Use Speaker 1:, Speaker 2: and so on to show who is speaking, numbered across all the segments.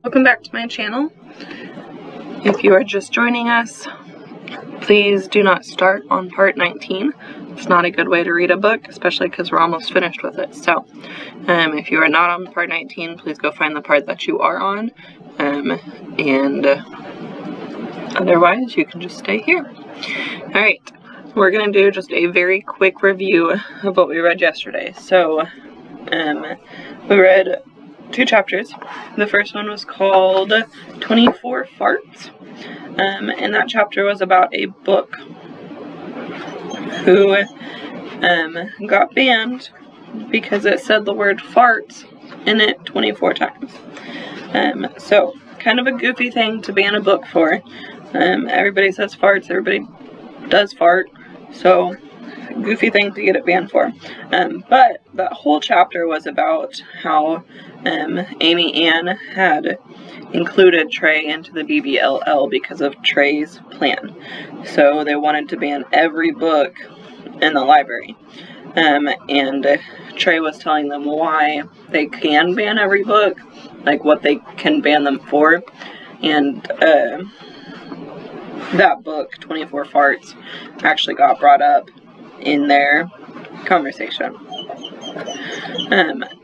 Speaker 1: Welcome back to my channel. If you are just joining us, please do not start on part 19. It's not a good way to read a book, especially because we're almost finished with it. So if you are not on part 19, please go find the part that you are on, and otherwise you can just stay here. Alright, we're going to do just a very quick review of what we read yesterday. So we read 2 chapters. The first one was called 24 Farts, and that chapter was about a book who got banned because it said the word farts in it 24 times. So kind of a goofy thing to ban a book for. Everybody says farts, everybody does fart, so goofy thing to get it banned for. But that whole chapter was about how Amy Ann had included Trey into the BBLL because of Trey's plan. So they wanted to ban every book in the library. And Trey was telling them why they can ban every book, like what they can ban them for. And that book, 24 Farts, actually got brought up in their conversation.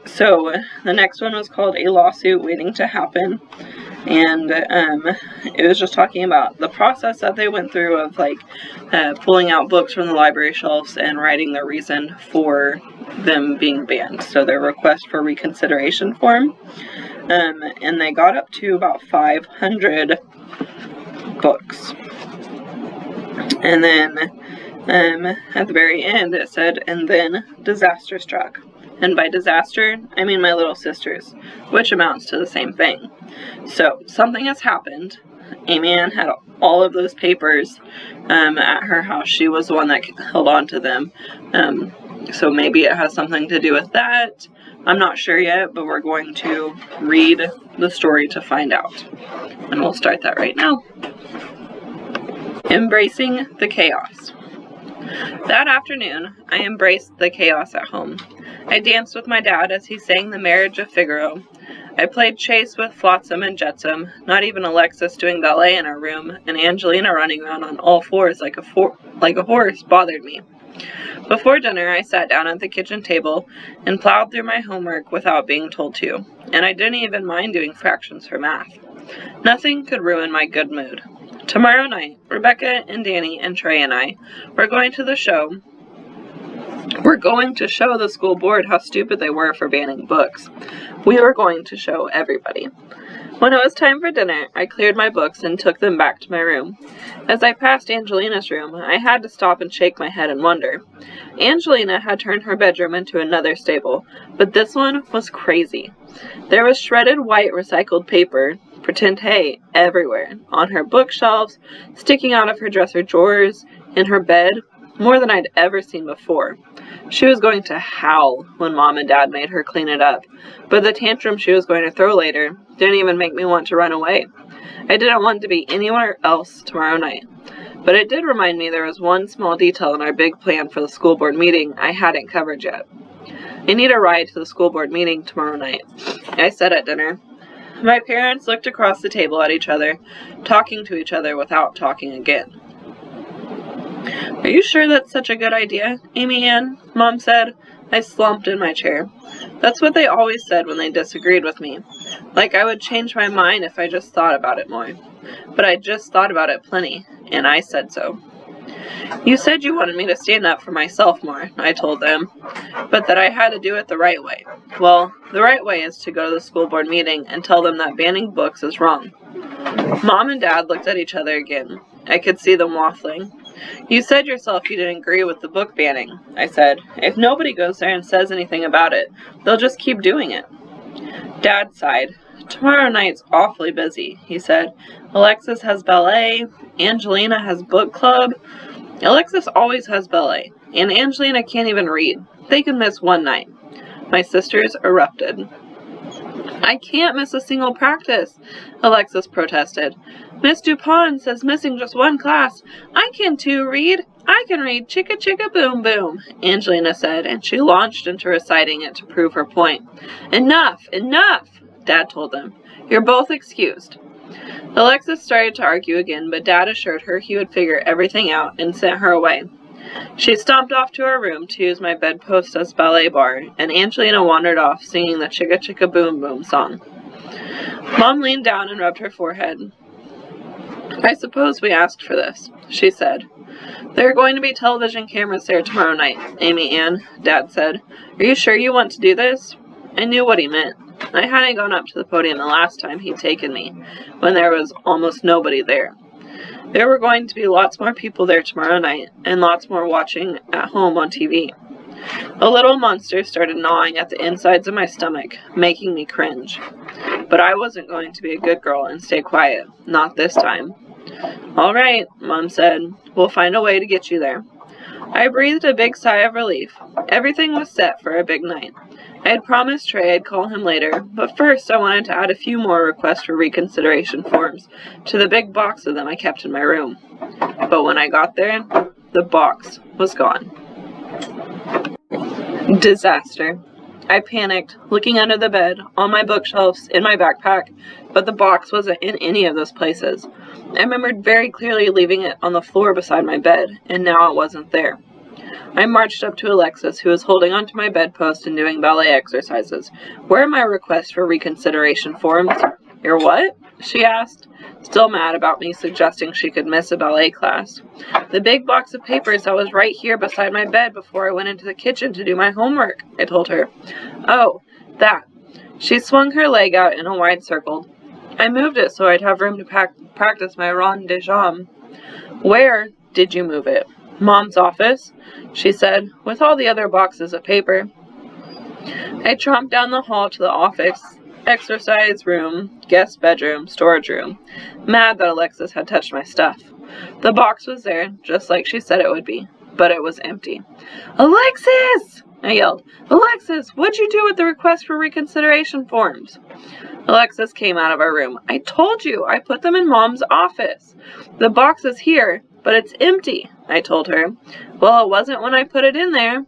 Speaker 1: So the next one was called A Lawsuit Waiting to Happen, and it was just talking about the process that they went through of like pulling out books from the library shelves and writing their reason for them being banned, so their request for reconsideration form, and they got up to about 500 books. And then at the very end it said, and then disaster struck. And by disaster, I mean my little sisters, which amounts to the same thing. So something has happened. Amy Ann had all of those papers at her house. She was the one that held on to them. So maybe it has something to do with that. I'm not sure yet, but we're going to read the story to find out. And we'll start that right now. Embracing the chaos. That afternoon, I embraced the chaos at home. I danced with my dad as he sang The Marriage of Figaro. I played chase with Flotsam and Jetsam, not even Alexis doing ballet in her room, and Angelina running around on all fours like a horse bothered me. Before dinner, I sat down at the kitchen table and plowed through my homework without being told to, and I didn't even mind doing fractions for math. Nothing could ruin my good mood. Tomorrow night, Rebecca and Danny and Trey and I, we're going to show the school board how stupid they were for banning books. We were going to show everybody. When it was time for dinner, I cleared my books and took them back to my room. As I passed Angelina's room, I had to stop and shake my head and wonder. Angelina had turned her bedroom into another stable, but this one was crazy. There was shredded white recycled paper, pretend hay, everywhere, on her bookshelves, sticking out of her dresser drawers, in her bed, more than I'd ever seen before. She was going to howl when Mom and Dad made her clean it up, but the tantrum she was going to throw later didn't even make me want to run away. I didn't want to be anywhere else tomorrow night, but it did remind me there was one small detail in our big plan for the school board meeting I hadn't covered yet. I need a ride to the school board meeting tomorrow night, I said at dinner. My parents looked across the table at each other, talking to each other without talking again. Are you sure that's such a good idea, Amy Ann? Mom said. I slumped in my chair. That's what they always said when they disagreed with me. Like I would change my mind if I just thought about it more. But I just thought about it plenty, and I said so. You said you wanted me to stand up for myself more, I told them, but that I had to do it the right way. Well, the right way is to go to the school board meeting and tell them that banning books is wrong. Mom and Dad looked at each other again. I could see them waffling. You said yourself you didn't agree with the book banning, I said. If nobody goes there and says anything about it, they'll just keep doing it. Dad sighed. Tomorrow night's awfully busy, he said. Alexis has ballet, Angelina has book club. Alexis always has ballet, and Angelina can't even read. They can miss one night. My sisters erupted. I can't miss a single practice, Alexis protested. Miss Dupont says missing just one class. I can too read. I can read Chicka Chicka Boom Boom, Angelina said, and she launched into reciting it to prove her point. Enough! Enough! Dad told them. "You're both excused." Alexis started to argue again, but Dad assured her he would figure everything out and sent her away. She stomped off to her room to use my bedpost as ballet bar, and Angelina wandered off singing the Chicka Chicka Boom Boom song. Mom leaned down and rubbed her forehead. "I suppose we asked for this," she said. "There are going to be television cameras there tomorrow night, Amy Ann," Dad said. "Are you sure you want to do this?" I knew what he meant. I hadn't gone up to the podium the last time he'd taken me, when there was almost nobody there. There were going to be lots more people there tomorrow night, and lots more watching at home on TV. A little monster started gnawing at the insides of my stomach, making me cringe. But I wasn't going to be a good girl and stay quiet, not this time. "All right," Mom said. "We'll find a way to get you there." I breathed a big sigh of relief. Everything was set for a big night. I had promised Trey I'd call him later, but first I wanted to add a few more requests for reconsideration forms to the big box of them I kept in my room. But when I got there, the box was gone. Disaster. I panicked, looking under the bed, on my bookshelves, in my backpack, but the box wasn't in any of those places. I remembered very clearly leaving it on the floor beside my bed, and now it wasn't there. I marched up to Alexis, who was holding onto my bedpost and doing ballet exercises. "Where are my requests for reconsideration forms?" "Your what?" she asked, still mad about me suggesting she could miss a ballet class. "The big box of papers that was right here beside my bed before I went into the kitchen to do my homework," I told her. "Oh, that." She swung her leg out in a wide circle. I moved it so I'd have room to practice my rond de jambe. "Where did you move it?" "Mom's office," she said, "with all the other boxes of paper." I tromped down the hall to the office, exercise room, guest bedroom, storage room, mad that Alexis had touched my stuff. The box was there, just like she said it would be, but it was empty. "Alexis!" I yelled. "Alexis, what'd you do with the request for reconsideration forms?" Alexis came out of our room. "I told you, I put them in Mom's office. The box is here, but it's empty," I told her. "Well, it wasn't when I put it in there."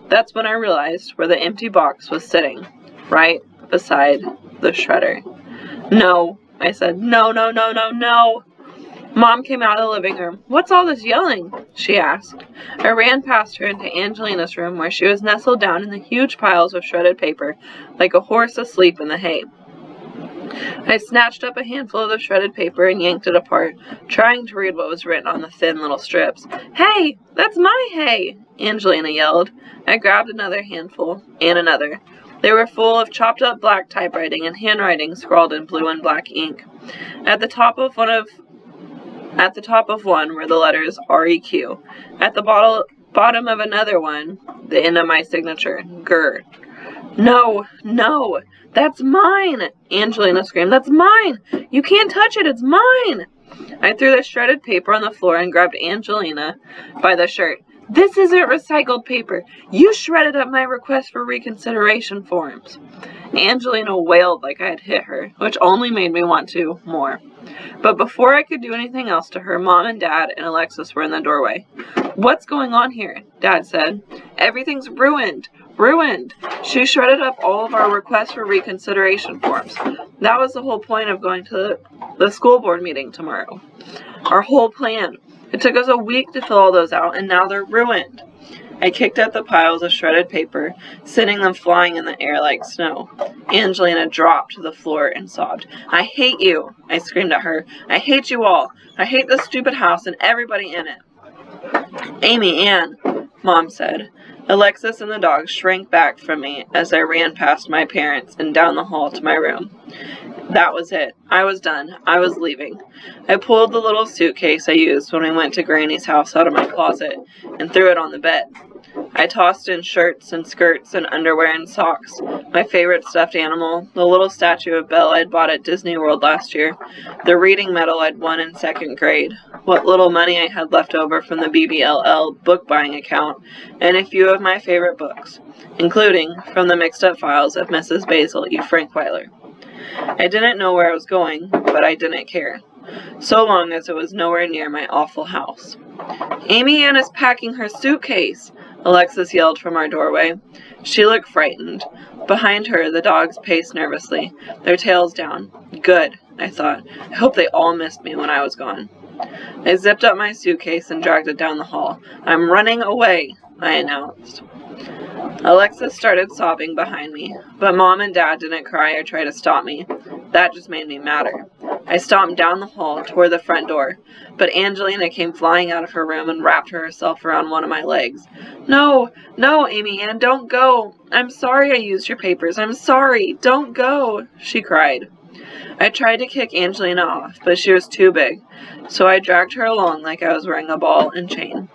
Speaker 1: That's when I realized where the empty box was sitting, right beside the shredder. "No," I said. "No, no, no, no, no." Mom came out of the living room. "What's all this yelling?" she asked. I ran past her into Angelina's room, where she was nestled down in the huge piles of shredded paper, like a horse asleep in the hay. I snatched up a handful of the shredded paper and yanked it apart, trying to read what was written on the thin little strips. "Hey, that's my hay!" Angelina yelled. I grabbed another handful, and another. They were full of chopped up black typewriting and handwriting scrawled in blue and black ink. At the top of one were the letters REQ. At the bottom of another one, the end of my signature, GER. "No, no, that's mine!" Angelina screamed. "That's mine! You can't touch it, it's mine!" I threw the shredded paper on the floor and grabbed Angelina by the shirt. "This isn't recycled paper. You shredded up my request for reconsideration forms." Angelina wailed like I had hit her, which only made me want to more. But before I could do anything else to her, Mom and Dad and Alexis were in the doorway. "What's going on here?" Dad said. "Everything's ruined. Ruined. She shredded up all of our requests for reconsideration forms. That was the whole point of going to the school board meeting tomorrow. Our whole plan. It took us a week to fill all those out, and now they're ruined." I kicked at the piles of shredded paper, sending them flying in the air like snow. Angelina dropped to the floor and sobbed. "I hate you," I screamed at her. "I hate you all. I hate this stupid house and everybody in it." "Amy Ann," Mom said. Alexis and the dog shrank back from me as I ran past my parents and down the hall to my room. That was it. I was done. I was leaving. I pulled the little suitcase I used when we went to Granny's house out of my closet and threw it on the bed. I tossed in shirts and skirts and underwear and socks, my favorite stuffed animal, the little statue of Belle I'd bought at Disney World last year, the reading medal I'd won in 2nd grade, what little money I had left over from the BBLL book buying account, and a few of my favorite books, including From the Mixed Up Files of Mrs. Basil E. Frankweiler. I didn't know where I was going, but I didn't care, so long as it was nowhere near my awful house. "Amy Ann is packing her suitcase," Alexis yelled from our doorway. She looked frightened. Behind her, the dogs paced nervously, their tails down. Good, I thought. I hope they all missed me when I was gone. I zipped up my suitcase and dragged it down the hall. I'm running away, I announced. Alexis started sobbing behind me, but Mom and Dad didn't cry or try to stop me. That just made me madder. I stomped down the hall toward the front door, but Angelina came flying out of her room and wrapped herself around one of my legs. No, no, Amy Ann, don't go. I'm sorry I used your papers. I'm sorry. Don't go, she cried. I tried to kick Angelina off, but she was too big, so I dragged her along like I was wearing a ball and chain.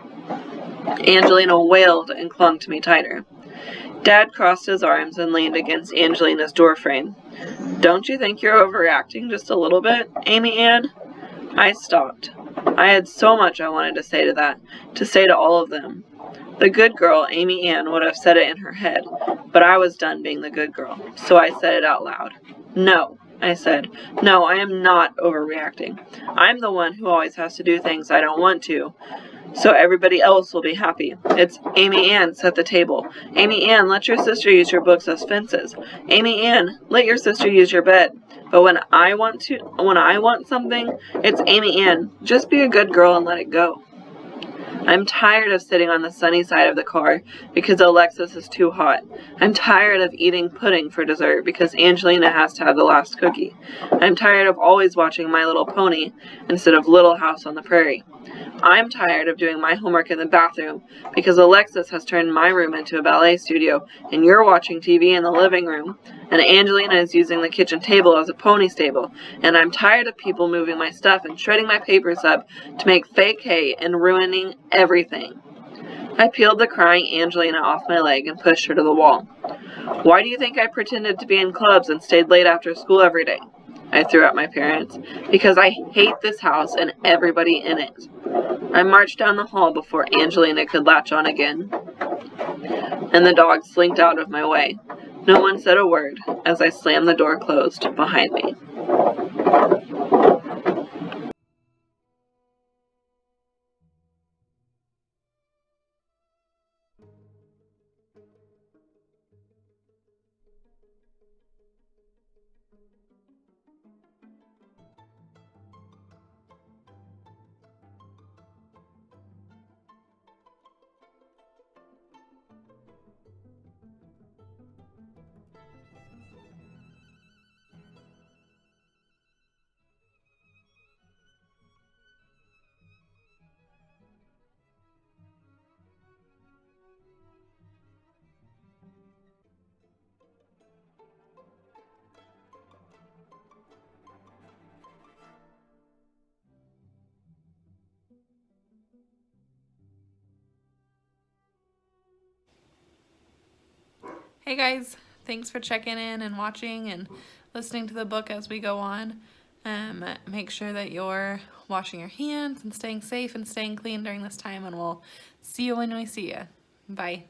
Speaker 1: Angelina wailed and clung to me tighter. Dad crossed his arms and leaned against Angelina's doorframe. Don't you think you're overreacting just a little bit, Amy Ann? I stopped. I had so much I wanted to say to all of them. The good girl, Amy Ann, would have said it in her head, but I was done being the good girl, so I said it out loud. No, I said. No, I am not overreacting. I'm the one who always has to do things I don't want to, so everybody else will be happy. It's Amy Ann, set the table. Amy Ann, let your sister use your books as fences. Amy Ann, let your sister use your bed. But when I want something, it's Amy Ann. Just be a good girl and let it go. I'm tired of sitting on the sunny side of the car because Alexis is too hot. I'm tired of eating pudding for dessert because Angelina has to have the last cookie. I'm tired of always watching My Little Pony instead of Little House on the Prairie. I'm tired of doing my homework in the bathroom because Alexis has turned my room into a ballet studio and you're watching TV in the living room and Angelina is using the kitchen table as a pony stable, and I'm tired of people moving my stuff and shredding my papers up to make fake hay and ruining everything. I peeled the crying Angelina off my leg and pushed her to the wall. Why do you think I pretended to be in clubs and stayed late after school every day? I threw at my parents. Because I hate this house and everybody in it. I marched down the hall before Angelina could latch on again, and the dog slinked out of my way. No one said a word as I slammed the door closed behind me.
Speaker 2: Hey guys, thanks for checking in and watching and listening to the book as we go on. Make sure that you're washing your hands and staying safe and staying clean during this time, and we'll see you when we see you. Bye.